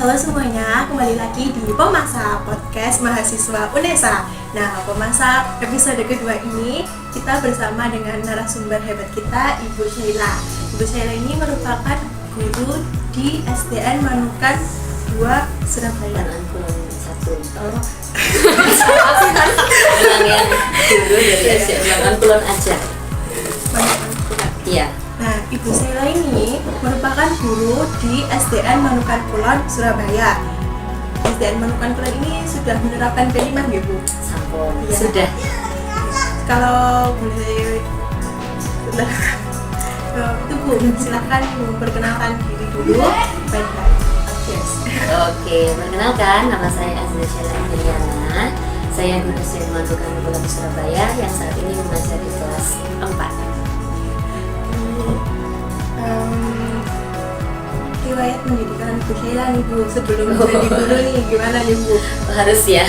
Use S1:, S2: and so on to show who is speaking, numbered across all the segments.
S1: Halo semuanya, kembali lagi di Pemasa Podcast Mahasiswa UNESA. Nah, Pemasa episode kedua ini kita bersama dengan narasumber hebat kita, Ibu Sheila. Ibu Sheila ini merupakan guru di SDN Manukan 2 Surabaya.
S2: Satu. Yang guru dari SDN Manukan aja.
S1: Manukan Kulon.
S2: Iya.
S1: Nah, Ibu Sheila ini merupakan guru di SDN Manukan Kulon, Surabaya. SDN Manukan Kulon ini sudah menerapkan P5 ya, Bu?
S2: Sampun.
S1: Ya.
S2: Sudah.
S1: Kalau boleh itu Bu, silahkan memperkenalkan diri dulu. Baik-baik. Yes.
S2: Oke, perkenalkan nama saya Azra Sheila Indriana. Saya guru SDN Manukan Kulon Surabaya yang saat ini mengajar di kelas 4.
S1: Riwayat pendidikan Bu Sheila nih Bu, sebelum jadi guru nih gimana nih Bu?
S2: Harus ya.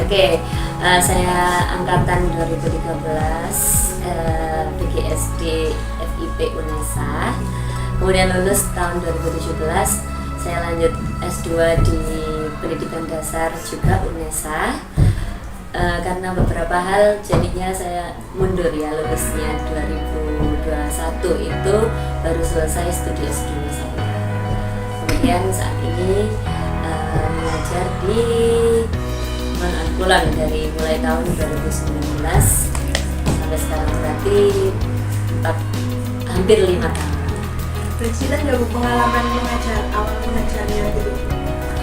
S2: Oke, saya angkatan 2013 PGSD FIP UNESA. Kemudian lulus tahun 2017. Saya lanjut S2 di Pendidikan Dasar juga UNESA. Karena beberapa hal jadinya saya mundur ya, lulusnya 2021 itu baru selesai studi S2 saya. Kemudian saat ini mengajar di Manukan Kulon dari mulai tahun 2019 sampai sekarang, berarti hampir 5 tahun.
S1: Cerita nggak Bu pengalaman mengajar, awal mengajarnya gitu?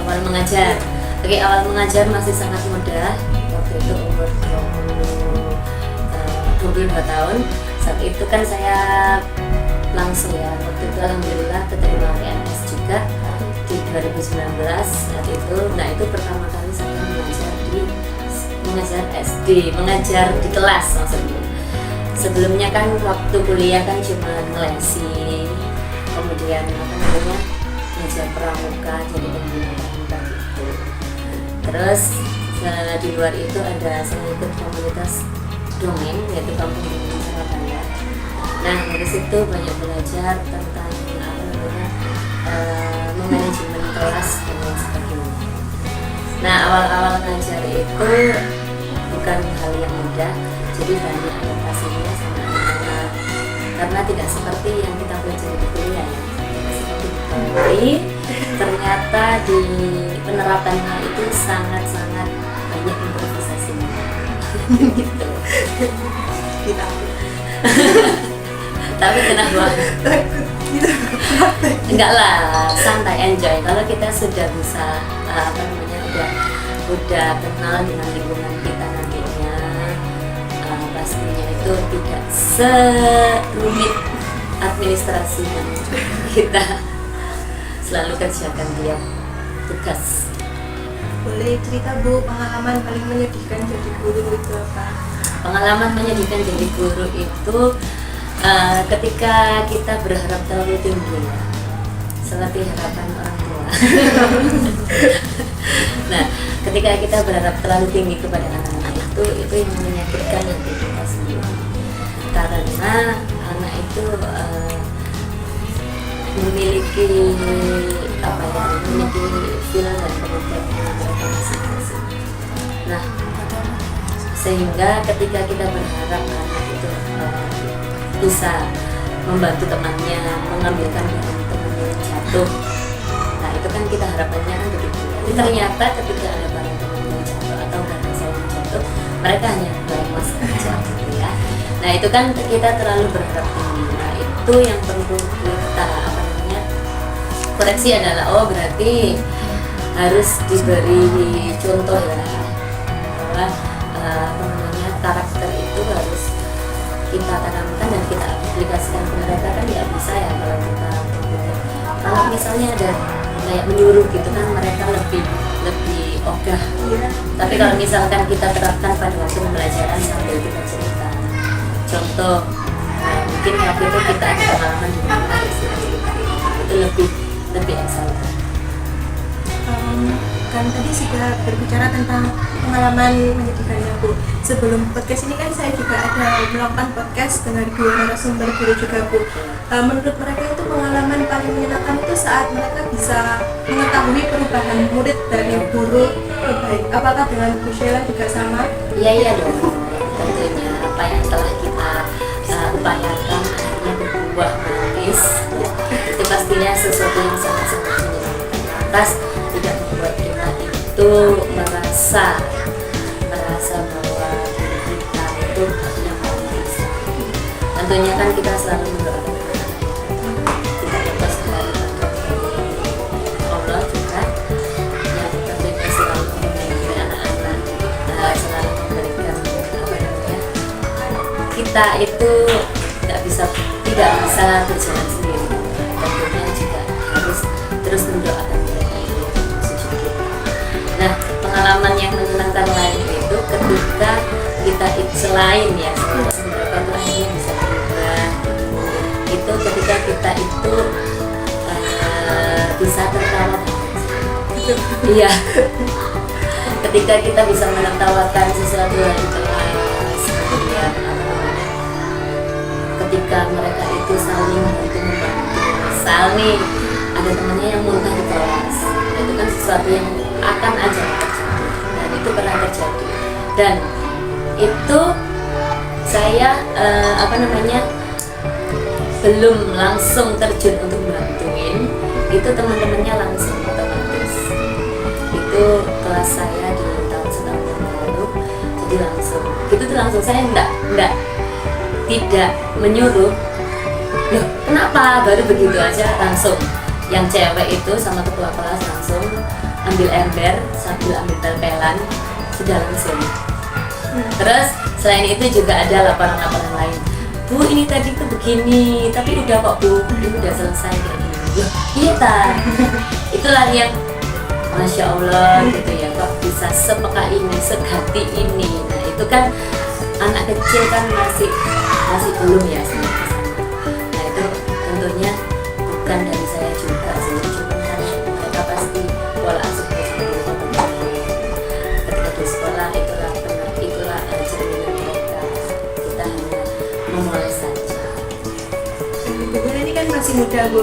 S2: Awal mengajar, oke, awal mengajar masih sangat muda. Waktu itu umur 22 tahun. Saat itu kan saya langsung ya, waktu itu alhamdulillah keterima PNS juga di 2019 saat itu. Nah, itu pertama kali saya mengajar SD, mengajar di kelas maksudnya. Sebelumnya kan waktu kuliah kan cuma ngelesi, kemudian mengajar pramuka, jadi pembina pramuka gitu. Terus di luar itu ada saya ikut komunitas dongeng, yaitu Kampung Dongeng Surabaya. Nah, dari situ banyak belajar tentang manajemen kelas dan lain sebagainya. Nah, awal-awal ngajar itu bukan hal yang mudah, jadi banyak adaptasinya sama anak-anak, karena tidak seperti yang kita pelajari di kuliah ya, seperti di teori. Ternyata di penerapannya itu sangat-sangat banyak improvisasinya gitu.
S1: Kita
S2: Tapi kenapa? Enggak lah, santai, enjoy. Kalau kita sudah bisa udah kenal dengan lingkungan kita nantinya, pastinya itu tidak serumit administrasi yang kita selalu kerjakan tiap tugas.
S1: boleh cerita Bu pengalaman paling menyedihkan jadi guru itu apa?
S2: Pengalaman menyedihkan jadi guru itu ketika kita berharap terlalu tinggi ya, seperti harapan orang tua. Nah, ketika kita berharap terlalu tinggi kepada anak-anak itu yang menyakitkan yang kita sendiri, karena anak itu memiliki feel dan kemampuan mereka masing-masing. Nah, sehingga ketika kita berharap anak itu bisa membantu temannya mengambilkan barang temannya yang jatuh, nah itu kan kita harapannya kan begitu. Tapi ternyata ketika ada barang temannya yang jatuh atau barang saya yang jatuh, mereka hanya lemas saja gitu ya. Nah, itu kan kita terlalu berharap tinggi. Nah, itu yang perlu kita koreksi adalah, berarti harus diberi contoh ya, bahwa karakter itu harus kita tanamkan dan kita aplikasikan ke mereka. Kan tidak bisa ya kalau misalnya ada kayak menyuruh gitu kan, mereka lebih ogah ya. Tapi kalau misalkan kita terapkan pada waktu pembelajaran sambil kita cerita contoh, mungkin waktu itu kita ada pengalaman di mana istilah cerita itu lebih excited.
S1: kan tadi sudah berbicara tentang pengalaman menjadikannya Bu. Sebelum podcast ini kan saya juga ada melakukan podcast dengan dua narasumber guru juga Bu. Menurut mereka itu pengalaman paling menyenangkan itu saat mereka bisa mengetahui perubahan murid dari buruk ke baik. Apakah dengan Bu Sheila juga sama?
S2: Iya dong, tentunya apa yang telah kita upayakan akhirnya berbuah manis ya. Itu pastinya sesuatu yang sangat-sangat menyenangkan. Lantas tidak membuat kita itu merasa bahwa diri kita itu yang paling bisa. Tentunya kan kita selalu mendoakan kita lepas dari Allah juga yang tentunya selalu membimbing anak-anak, selalu memberikan apa namanya, kita itu tidak bisa berjalan sendiri. Tentunya juga harus terus mendoakan mereka Nah, pengalaman yang menyenangkan lain itu ketika kita selain seberapa akhirnya bisa berubah itu ketika kita itu bisa tertawa. Iya. Ketika kita bisa menertawakan sesuatu yang kelas, kemudian ketika mereka itu saling membantu, saling ada temannya yang muntah di kelas, itu kan sesuatu yang akan aja terjadi dan itu pernah terjadi dan itu saya belum langsung terjun untuk bantuin, itu teman-temannya langsung otomatis. Itu kelas saya di tahun 90 lalu, jadi langsung saya tidak menyuruh. Loh, kenapa baru begitu aja langsung yang cewek itu sama ketua kelas langsung ambil ember sambil ambil tempelan sudah langsung. Terus selain itu juga ada laporan-laporan lain. Bu, ini tadi tuh begini, tapi udah kok Bu, ini udah selesai kayak gini. Loh, iya ta. Itulah yang Masya Allah gitu ya, kok bisa sepeka ini, segati ini. Nah itu kan anak kecil kan masih belum ya sampai ke sana. Nah itu tentunya bukan dari saya juga sih, cuma kan mereka pasti pola asuh ketika di sekolah itulah cerminan mereka. Kita hanya memulai saja.
S1: Kebetulan ini kan masih muda Bu.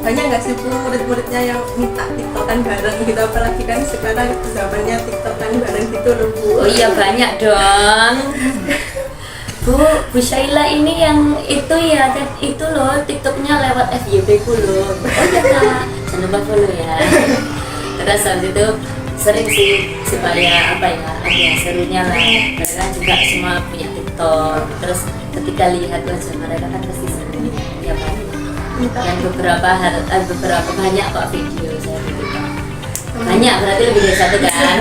S1: Banyak nggak sih Bu murid-muridnya yang minta tiktokan bareng gitu, apalagi kan sekarang zamannya tiktokan bareng gitu loh Bu.
S2: Oh iya banyak dong. Bu Sheila ini yang itu ya, itu loh tiktoknya lewat FYP ku loh. Oh iya Kak, jangan lupa follow ya. Terus habis itu sering sih supaya ada serunya lah. Mereka juga semua punya tiktok. Terus ketika lihat wajah mereka kan pasti seru ya Pak. Dan beberapa banyak kok video saya di tiktok. Banyak berarti lebih dari satu kan.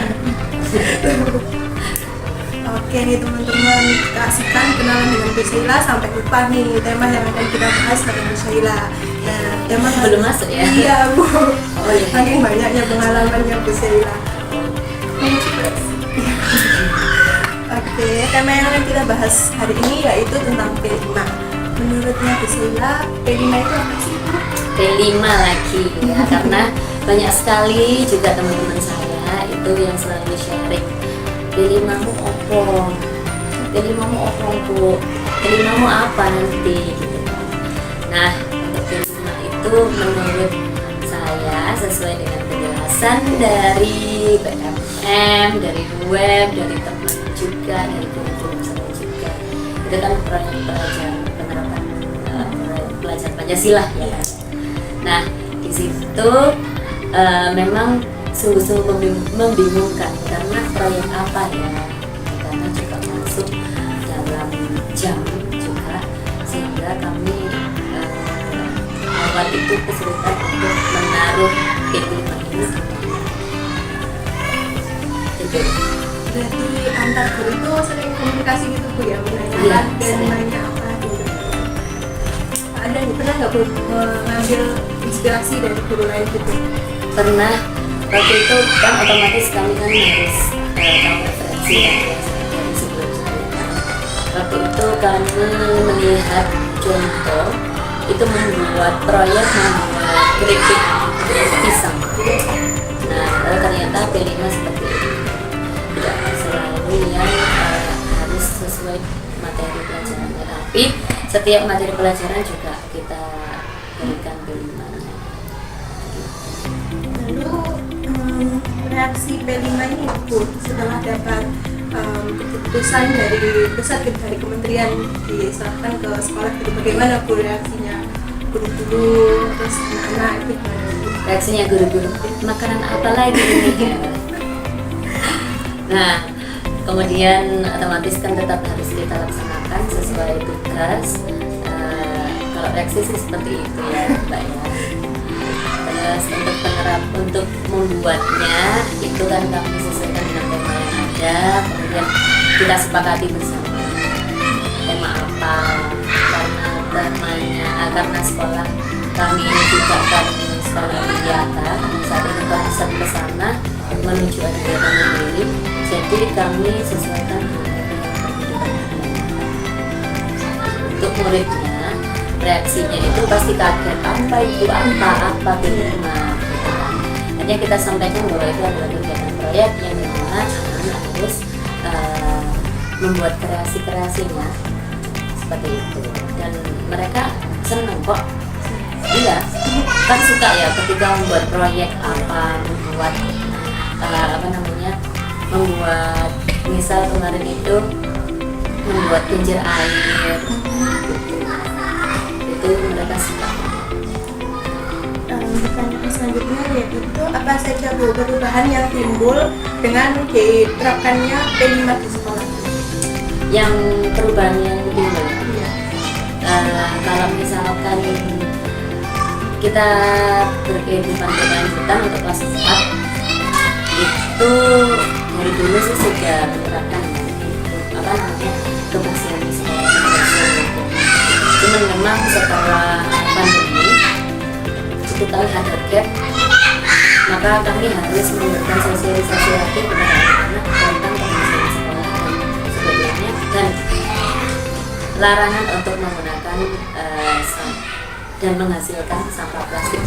S1: Oke nih teman-teman, kasihkan kenalan dengan Bu Sheila sampai lupa nih tema yang akan kita bahas dengan Bu Sheila. Nah, tema
S2: belum masuk ya?
S1: Iya Bu.
S2: Oh iya.
S1: Saking banyaknya pengalamannya Bu Sheila. Oke, tema yang akan kita bahas hari ini yaitu tentang P5. Menurutnya Bu Sheila, P5 itu apa sih Bu?
S2: P5 lagi ya, karena banyak sekali juga teman-teman saya itu yang selalu sharing P5 mu opong, P5 mu opong Bu, P5 mu apa nanti gitu kan. Nah untuk P5 itu menurut saya sesuai dengan penjelasan dari BMM, dari web, dari teman juga, dari kurikulum saya juga. Itu kan proyek penerapan pelajaran Pancasila ya kan. Nah di situ memang sungguh-sungguh membingungkan karena proyek apa ya, karena juga masuk dalam jam juga sehingga kami awal itu kesulitan untuk menaruh P5 ini gitu.
S1: Berarti antar guru itu sering komunikasi gitu Bu ya, menanyakan
S2: Iya,
S1: P5-nya apa gitu. Ada pernah nggak Bu mengambil inspirasi dari guru lain gitu?
S2: Pernah. Waktu itu kan otomatis kami kan harus tahu referensi ya dari sebelum-sebelumnya. Waktu itu kami melihat contoh itu membuat keripik pisang. Nah oh ternyata P5 seperti itu, tidak selalu yang harus sesuai materi pelajarannya, tapi setiap materi pelajaran juga kita berikan P5-nya.
S1: Lalu reaksi P5 ini Bu setelah dapat keputusan dari pusat dari kementerian diserahkan ke sekolah itu, bagaimana Bu reaksinya guru-guru terus anak-anak itu?
S2: Reaksinya guru-guru, makanan apa lagi ini? Nah, kemudian otomatis kan tetap harus kita laksanakan sesuai tugas. Kalau reaksi sih seperti itu ya Mbak ya. Terus untuk membuatnya itu kan kami sesuaikan dengan tema yang ada, kemudian kita sepakati bersama tema apa, karena temanya karena sekolah kami ini juga kan sekolah Widyata, saat ini konsep ke sana menuju ada kegiatan mandiri, jadi kami sesuaikan dengan pendidikan. Untuk muridnya reaksinya itu pasti kaget, apa itu apa P5. Hanya kita sampaikan bahwa itu adalah kegiatan proyek yang dimana anak-anak harus membuat kreasinya seperti itu, dan mereka senang kok. Iya, kan suka ya ketika membuat proyek membuat misal kemarin itu membuat kincir air, itu mereka suka.
S1: Pertanyaan selanjutnya yaitu apa saja Bu perubahan yang timbul dengan diterapkannya P5 di sekolah?
S2: Yang perubahan yang timbul, kalau misalkan kita berkehidupan berkelanjutan untuk kelas 4 itu dari dulu sih sudah menerapkan kebersihan di sekolah. Cuman memang setelah pandemi kita ada gap, maka kami harus memberikan sosialisasi lagi kepada anak-anak tentang kebersihan sekolah dan sebagainya, dan larangan untuk menggunakan dan menghasilkan sampah plastik.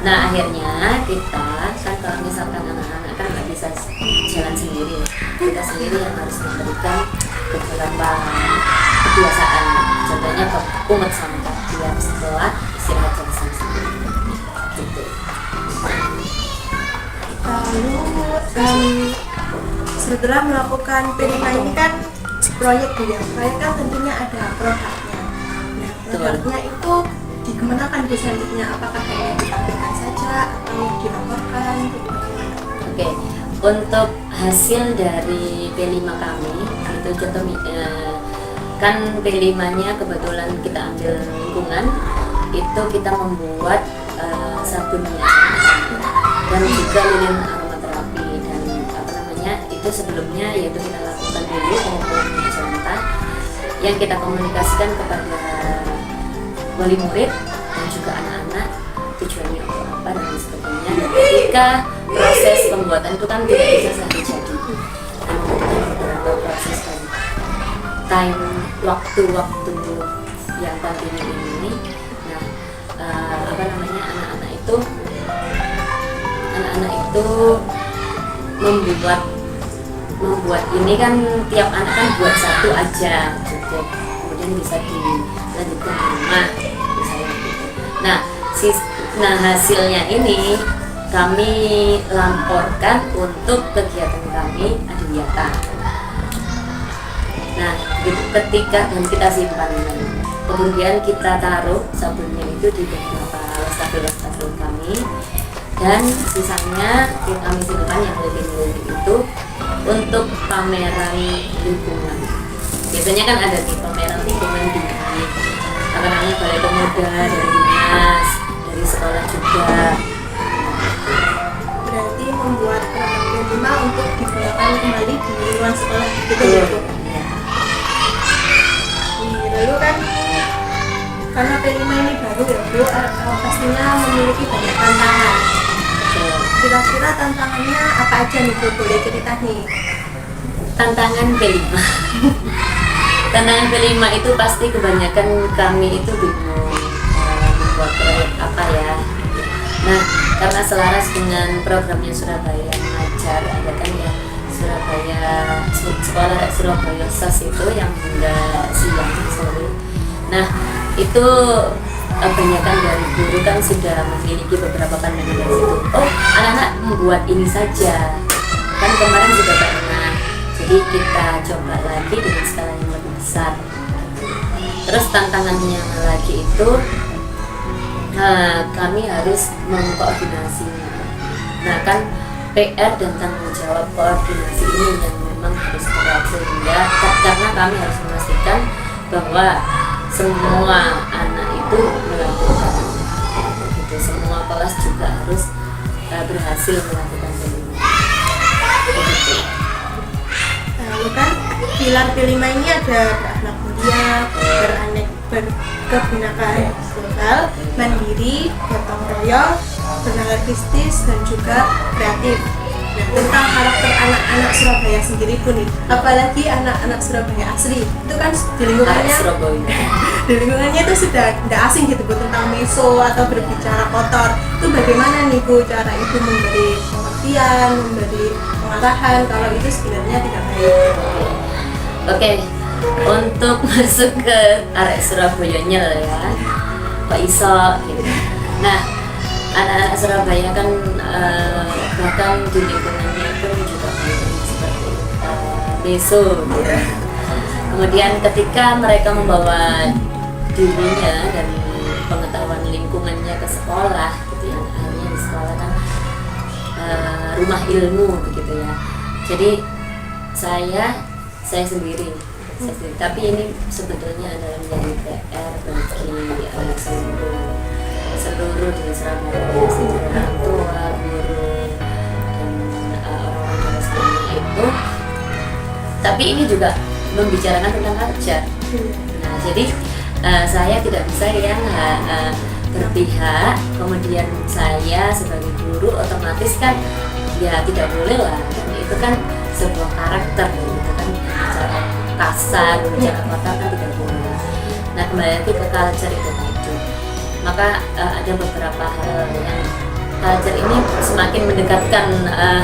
S2: Nah akhirnya kita kan kalau misalkan anak-anak kan nggak bisa jalan sendiri, kita sendiri yang harus memberikan beberapa kebiasaan, contohnya pungut sampah tiap setelah istirahat jam sendiri gitu.
S1: Lalu setelah melakukan P5 ini kan proyek kan tentunya ada produknya. Produknya itu dikemanakan Bu selanjutnya? Apakah hanya ditampilkan saja atau dilaporkan?
S2: Oke, untuk hasil dari P5 kami itu contoh kan P5-nya kebetulan kita ambil lingkungan, itu kita membuat sabun minyak dan juga lilin aromaterapi, dan itu sebelumnya yaitu kita lakukan dulu pengumpulan minyak jelantah yang kita komunikasikan kepada wali murid dan juga anak-anak tujuannya untuk apa dan sebagainya. Dan ketika proses pembuatan itu kan tidak bisa sehari jadi, membutuhkan beberapa proses dan time waktu yang kontinu ini. Nah anak-anak itu membuat ini kan tiap anak kan buat satu aja cukup, kemudian bisa dilanjutkan di rumah misalnya gitu. Nah hasilnya ini kami laporkan untuk kegiatan kami Adiwiyata. Nah ketika dan kita simpan, kemudian kita taruh sabunnya itu di beberapa wastafel kami, dan sisanya kami simpan yang lilin itu untuk pameran lingkungan. Biasanya kan ada di pameran lingkungan di Balai Pemuda, dari dinas, dari sekolah juga.
S1: Berarti membuat P5 untuk digunakan kembali di lingkungan sekolah gitu ya Bu? Lalu kan karena P5 ini baru ya Bu, pastinya memiliki banyak tantangan. Kira-kira tantangannya apa aja nih Bu, boleh cerita nih?
S2: Tantangan P5 Tantangan P5 itu pasti kebanyakan kami itu bingung membuat proyek apa ya. Nah, karena selaras dengan programnya Surabaya Mengajar, ada kan ya Surabaya sekolah Surabaya SAS itu yang hingga siang sore. Nah, itu kebanyakan dari guru kan sudah memiliki beberapa pandangan dari situ. Oh, anak-anak membuat ini saja. Kan kemarin juga pernah. Jadi kita coba lagi dengan skala yang lebih besar. Terus tantangannya lagi itu kami harus mengkoordinasinya. Nah kan PR dan tanggung jawab koordinasi ini yang memang harus berat, sehingga karena kami harus memastikan bahwa semua anak itu melakukan gitu. Semua kelas juga harus berhasil melakukan ini. Begitu.
S1: Lalu kan pilar kelima ini ada berakhlak mulia, berkebinekaan sosial, mandiri, gotong royong, beranarkistis, dan juga kreatif. Nah, tentang karakter anak-anak Surabaya sendiri pun nih, apalagi anak-anak Surabaya asli, itu kan di lingkungannya itu sudah tidak asing gitu Bu, tentang meso atau berbicara kotor. Itu bagaimana nih Bu cara Ibu memberi pengertian, memberi pengarahan kalau itu sebenarnya tidak baik?
S2: Oke, untuk masuk ke arek Surabayanya ya, kok iso gitu. Nah, anak-anak Surabaya kan bahkan di lingkungannya itu juga seperti meso gitu. Kemudian ketika mereka membawa dirinya dan pengetahuan lingkungannya ke sekolah gitu ya, hanya di sekolah kan rumah ilmu begitu ya. Jadi saya sendiri, tapi ini sebetulnya adalah menjadi PR bagi seluruh di Surabaya, orang tua, guru, dan orang-orang semuanya itu. Tapi ini juga membicarakan tentang culture. Nah, jadi saya tidak bisa yang berpihak, kemudian saya sebagai guru otomatis kan ya tidak boleh lah. Itu kan sebuah karakter, gitu kan, bicara kasar, bicara kotor kan tidak boleh. Nah, kembali lagi ke culture itu tadi. Maka ada beberapa hal yang culture ini semakin mendekatkan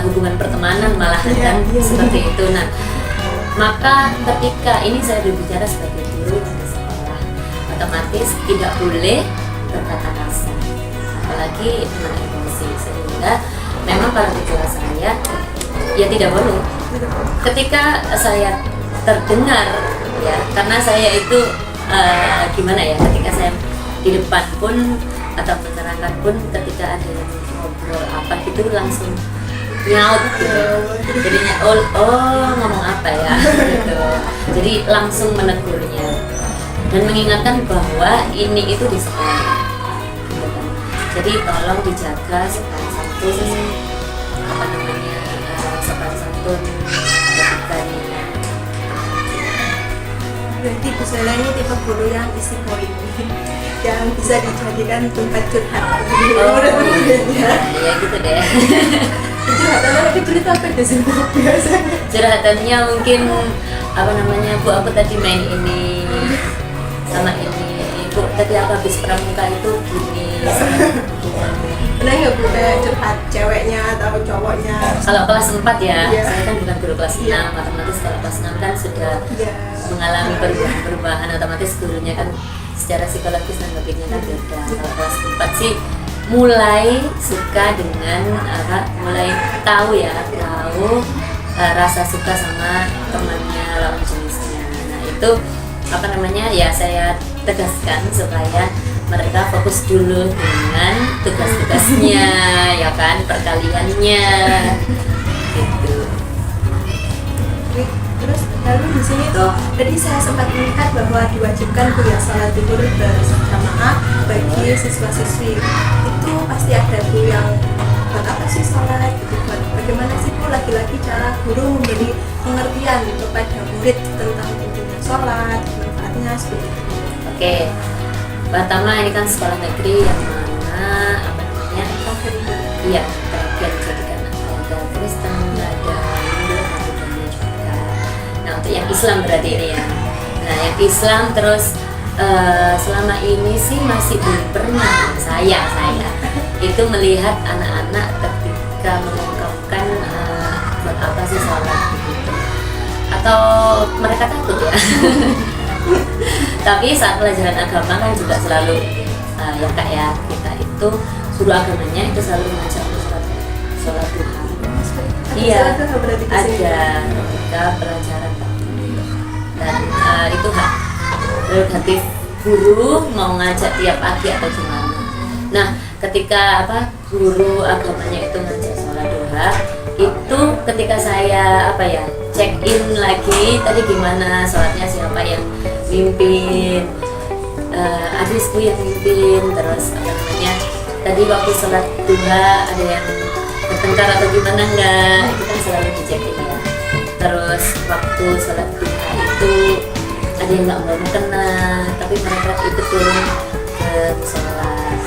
S2: hubungan pertemanan malahan kan seperti itu. Nah, maka ketika ini saya berbicara sebagai guru di sekolah, otomatis tidak boleh berkata kasar, apalagi dengan emosi, sehingga memang pada kelas saya ya tidak boleh. Ketika saya terdengar ya, karena saya itu gimana ya, ketika saya di depan pun atau menerangkan pun, ketika ada yang ngobrol apa gitu langsung nyaut gitu, jadinya oh ngomong apa ya gitu. Jadi langsung menegurnya dan mengingatkan bahwa ini itu di sekolah gitu kan. Jadi tolong dijaga sopan santun, apa namanya, sopan santun etikanya.
S1: Berarti Bu Sela ini tipe guru yang isi poin yang bisa dijadikan tempat curhat murid-muridnya.
S2: Ya gitu deh.
S1: Curhatannya kecil itu apa deh sih biasanya?
S2: Curhatannya mungkin apa namanya, Bu aku tadi main ini sama ini, Bu tadi aku habis pramuka itu gini.
S1: Pernah nggak Bu kayak curhat ceweknya atau cowoknya?
S2: Kalau kelas 4 ya,
S1: Iya.
S2: saya kan bukan guru kelas 6,
S1: Iya.
S2: otomatis kalau kelas 6 kan sudah
S1: Iya.
S2: mengalami perubahan, otomatis gurunya kan secara psikologis dan lebihnya kan beda. Kalau kelas 4 sih mulai suka dengan mulai tahu rasa suka sama temannya lawan jenisnya. Nah itu apa namanya ya, saya tegaskan supaya mereka fokus dulu dengan tugas-tugasnya ya kan, perkaliannya gitu.
S1: Terus lalu di sini tuh tadi saya sempat melihat bahwa diwajibkan kuliah salat zuhur berjamaah bagi siswa-siswi. Itu pasti ada Bu yang buat apa sih salat gitu, bagaimana sih Bu lagi-lagi cara guru memberi pengertian kepada murid tentang pentingnya salat, manfaatnya seperti itu.
S2: Oke, pertama ini kan sekolah negeri yang mana apa namanya, iya bagian jadikan ada Kristen, ada Hindu, ada Buddha juga. Nah untuk yang Islam berarti ini ya. Nah yang Islam terus selama ini sih masih belum pernah saya itu melihat anak-anak ketika mengungkapkan buat apa sih sholat gitu, atau mereka takut ya. Tapi saat pelajaran agama kan juga selalu ya kak ya, kita itu guru agamanya itu selalu mengajak untuk sholat duha. Iya, ada ketika pelajaran dan itu hak prerogatif guru mau ngajak tiap pagi atau gimana. Nah, ketika guru agamanya itu ngajak sholat duha, itu ketika saya check in lagi tadi gimana sholatnya, siapa yang mimpin, adisku yang mimpin, terus tadi waktu sholat duha ada yang bertengkar atau gimana enggak, itu kan selalu dicekin ya. Terus waktu sholat duha itu ada yang nggak mau kena, tapi mereka itu turun ke sholat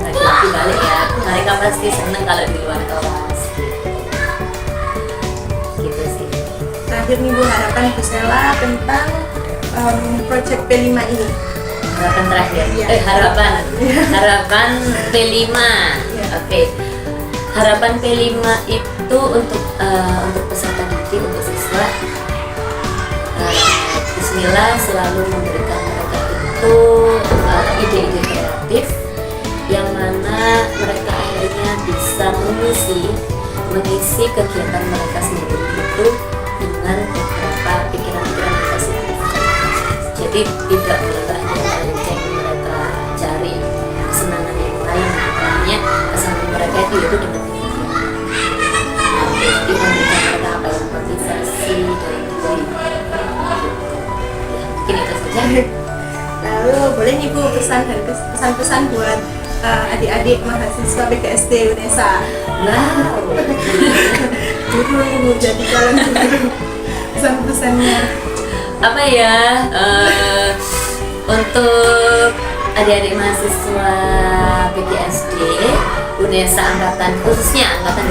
S2: laki-laki balik ya, mereka pasti seneng kalau di luar kelas gitu sih.
S1: Terakhir nih Bu, harapan Bu Sela tentang project P5 ini.
S2: Harapan terakhir,
S1: ya.
S2: harapan P5
S1: ya.
S2: Oke. Harapan P5 itu untuk peserta didik, untuk siswa, Bismillah selalu memberikan mereka itu ide-ide kreatif yang mana mereka akhirnya bisa mengisi kegiatan mereka sendiri itu dengan beberapa pikiran-pikiran yang positif. Jadi tidak mereka hanya melenceng, mereka cari kesenangan yang lain, makanya kesenangan mereka itu dengan jadi memberikan mereka apa yang motivasi dari diri. Mungkin itu saja.
S1: Lalu boleh nih Bu pesan-pesan buat adik-adik mahasiswa BKSD UNESA.
S2: Wow.
S1: Guru nih Bu, jadi calon guru. Pesan-pesannya
S2: Apa ya? Untuk adik-adik mahasiswa BKSD UNESA khususnya angkatan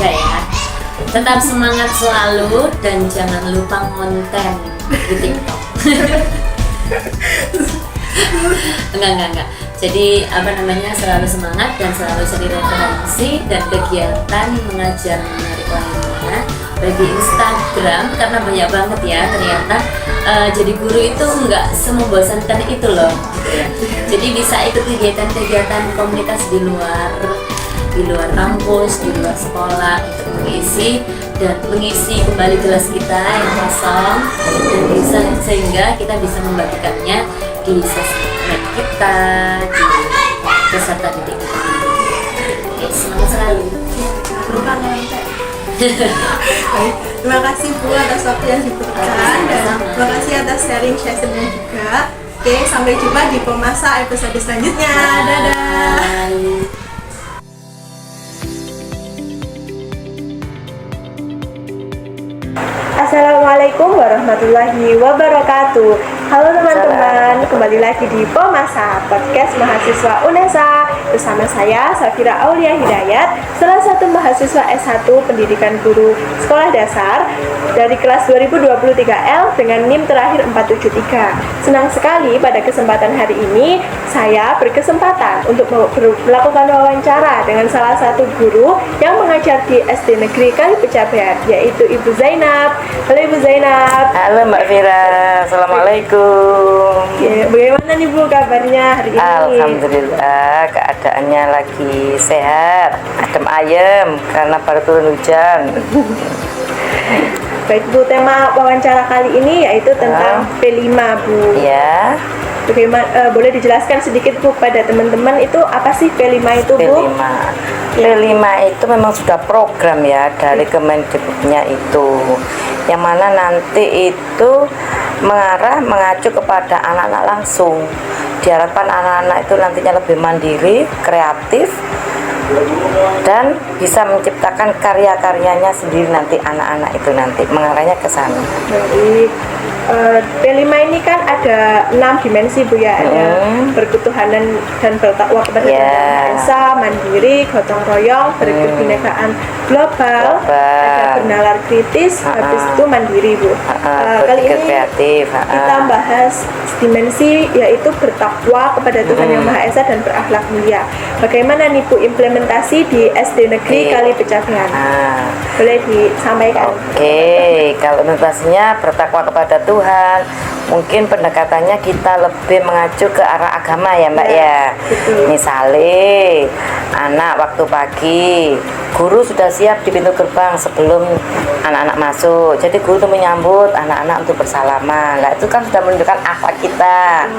S2: 2023 ya, tetap semangat selalu dan jangan lupa konten di TikTok. enggak. Jadi selalu semangat dan selalu cari referensi dan kegiatan mengajar menarik lainnya bagi Instagram, karena banyak banget ya ternyata. Jadi guru itu nggak semembosankan itu loh gitu ya. Jadi bisa ikut kegiatan-kegiatan komunitas di luar kampus, di luar sekolah untuk mengisi kembali kelas kita yang kosong, dan sehingga kita bisa membagikannya di sosmed kita, di peserta didik kita. Oke, semangat selalu.
S1: lupa ngontek. Baik, terima kasih Bu atas waktu yang diberikan dan terima kasih atas sharing sessionnya juga. Oke, sampai jumpa di Pomasa episode selanjutnya. Dadah. Assalamualaikum warahmatullahi wabarakatuh. Halo teman-teman, kembali lagi di Pomasa Podcast Mahasiswa UNESA bersama saya Safira Aulia Hidayat, salah satu mahasiswa S1 Pendidikan Guru Sekolah Dasar dari kelas 2023L dengan NIM terakhir 473. Senang sekali pada kesempatan hari ini saya berkesempatan untuk melakukan wawancara dengan salah satu guru yang mengajar di SD Negeri Kalipecabean, yaitu Ibu Zainab. Halo Ibu Zainab.
S3: Halo Mbak Vira, Assalamualaikum.
S1: Ya, bagaimana nih Bu kabarnya hari ini?
S3: Alhamdulillah, keadaannya lagi sehat, adem ayem karena baru turun hujan.
S1: Baik Bu, tema wawancara kali ini yaitu tentang P5 Bu.
S3: Ya.
S1: Bagaimana, boleh dijelaskan sedikit Bu pada teman-teman itu apa sih P5 itu Bu?
S3: P5 itu memang sudah program ya dari Kemendikbudnya itu, yang mana nanti itu mengacu kepada anak-anak langsung. Diharapkan anak-anak itu nantinya lebih mandiri, kreatif, dan bisa menciptakan karya-karyanya sendiri nanti anak-anak itu nanti mengarahnya ke sana.
S1: Baik. P5 ini kan ada 6 dimensi Bu ya, ada berketuhanan dan bertakwa kepada Tuhan Yang Maha Esa, mandiri, gotong royong, berkebinekaan global, ada bernalar kritis, habis itu mandiri Bu. Kali ini
S3: kreatif,
S1: kita bahas dimensi yaitu bertakwa kepada Tuhan Yang Maha Esa dan berakhlak mulia. Bagaimana nih Bu implementasi di SD Negeri Kali Pecabuhan? Boleh disampaikan?
S3: Oke, kalau implementasinya bertakwa kepada Tuhan, mungkin pendekatannya kita lebih mengacu ke arah agama ya Mbak ya. Misalnya anak waktu pagi, guru sudah siap di pintu gerbang sebelum anak-anak masuk. Jadi guru itu menyambut anak-anak untuk bersalaman. Nah, itu kan sudah menunjukkan akhlak kita.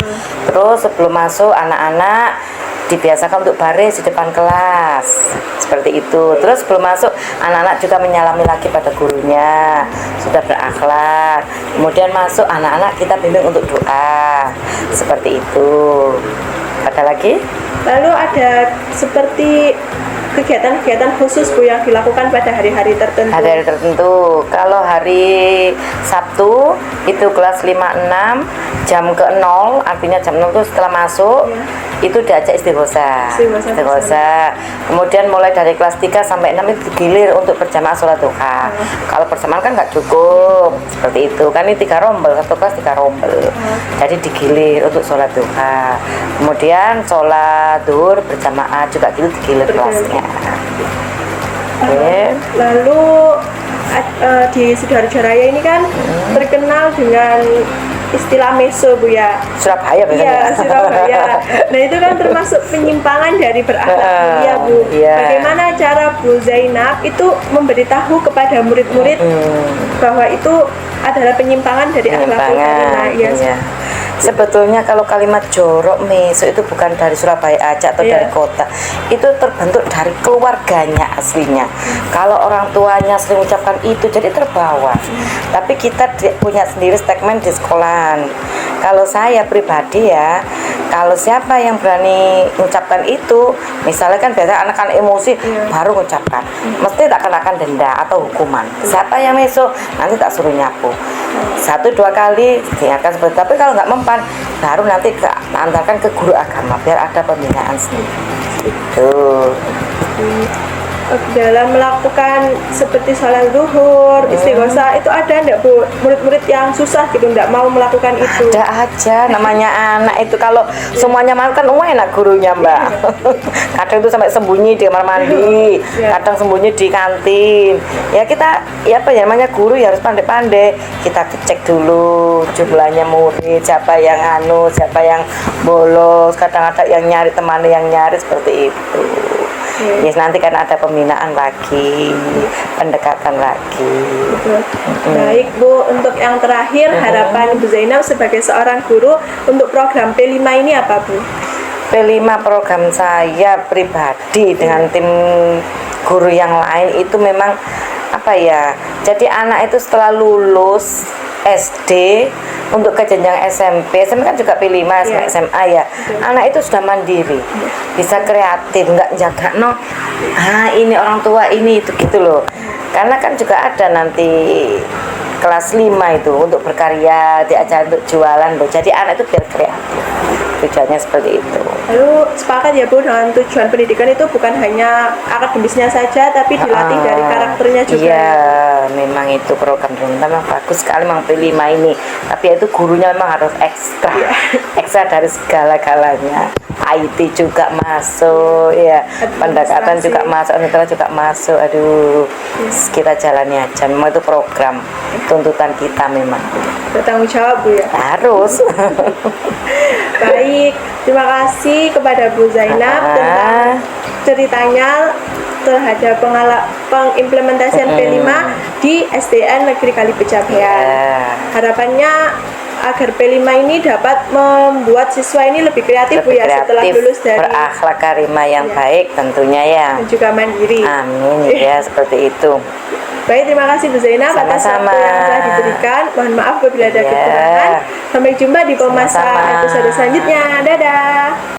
S3: Terus sebelum masuk anak-anak dibiasakan untuk baris di depan kelas seperti itu. Terus sebelum masuk anak-anak juga menyalami lagi pada gurunya, sudah berakhlak. Kemudian masuk anak-anak kita bimbing untuk doa seperti itu. Ada lagi?
S1: Lalu ada seperti kegiatan-kegiatan khusus Bu yang dilakukan pada hari-hari tertentu?
S3: Hari-hari tertentu. Kalau hari Sabtu itu kelas 5-6 jam ke 0, artinya jam 0 itu setelah masuk itu diajak istighosa. Kemudian mulai dari kelas 3 sampai 6 itu digilir untuk berjamaah sholat duha. Kalau bersamaan kan nggak cukup seperti itu. Kan ini 3 rombel, satu kelas 3 rombel. Jadi digilir untuk sholat duha. Kemudian sholat duhur berjamaah juga gitu digilir kelasnya.
S1: Lalu di Sidoarjo Raya ini kan terkenal dengan istilah meso Bu ya.
S3: Surabaya
S1: biasanya. Iya, Surabaya. Nah, itu kan termasuk penyimpangan dari berakhlak mulia Bu. Bagaimana cara Bu Zainab itu memberitahu kepada murid-murid bahwa itu adalah penyimpangan dari akhlak mulia?
S3: Sebetulnya kalau kalimat jorok meso itu bukan dari Surabaya aja atau dari kota, itu terbentuk dari keluarganya aslinya. Kalau orang tuanya sering ucapkan itu jadi terbawa. Tapi kita punya sendiri statement di sekolahan. Kalau saya pribadi ya, kalau siapa yang berani mengucapkan itu, misalnya kan biasa anak-anak emosi baru mengucapkan, mesti tak kenakan denda atau hukuman. Siapa yang meso nanti tak suruh nyapu 1-2 kali diingatkan seperti itu. Tapi kalau nggak mempan baru nanti antarkan ke guru agama biar ada pembinaan sendiri. Tuh.
S1: Dalam melakukan seperti sholat zuhur, istighosa itu ada enggak Bu murid-murid yang susah gitu enggak mau melakukan itu?
S3: Ada aja, namanya anak itu kalau semuanya mau kan enak gurunya Mbak. Kadang itu sampai sembunyi di kamar mandi, kadang sembunyi di kantin. Ya kita namanya guru ya harus pandai-pandai. Kita cek dulu jumlahnya murid, siapa yang siapa yang bolos, kadang-kadang yang nyari temannya yang nyari seperti itu. Nanti kan ada pembinaan lagi, pendekatan lagi.
S1: Baik Bu, untuk yang terakhir harapan Bu Zainab sebagai seorang guru untuk program P5 ini apa Bu?
S3: P5 program saya pribadi dengan tim guru yang lain itu memang jadi anak itu setelah lulus SD untuk ke jenjang SMP kan juga P5 SMA ya. Anak itu sudah mandiri, bisa kreatif, nggak jaga ini orang tua ini itu gitu loh. Karena kan juga ada nanti kelas 5 itu untuk berkarya, diajar untuk jualan loh. Jadi anak itu biar kreatif. Tujuannya seperti itu.
S1: Lalu sepakat ya Bu dengan tujuan pendidikan itu bukan hanya akademisnya saja tapi dilatih dari karakternya juga.
S3: Iya, memang itu program memang bagus sekali memang P5 ini. Tapi itu gurunya memang harus ekstra. Ekstra dari segala-galanya. IT juga masuk ya, pendekatan juga masuk, administrasi juga masuk. Aduh, kita jalani aja. Memang itu program tuntutan kita memang.
S1: Bertanggung jawab Bu ya.
S3: Harus.
S1: Baik, terima kasih kepada Bu Zainab tentang ceritanya terhadap pengimplementasian P5 di SDN Negeri Kali Pecabuhan. Harapannya agar P5 ini dapat membuat siswa ini lebih kreatif Bu ya setelah lulus dari
S3: berakhlak karimah yang baik tentunya ya.
S1: Dan juga mandiri.
S3: Amin ya seperti itu.
S1: Baik, terima kasih Bu Zainab atas waktu yang telah diberikan. Mohon maaf apabila ada kekurangan. Sampai jumpa di Pemasa episode selanjutnya. Dadah.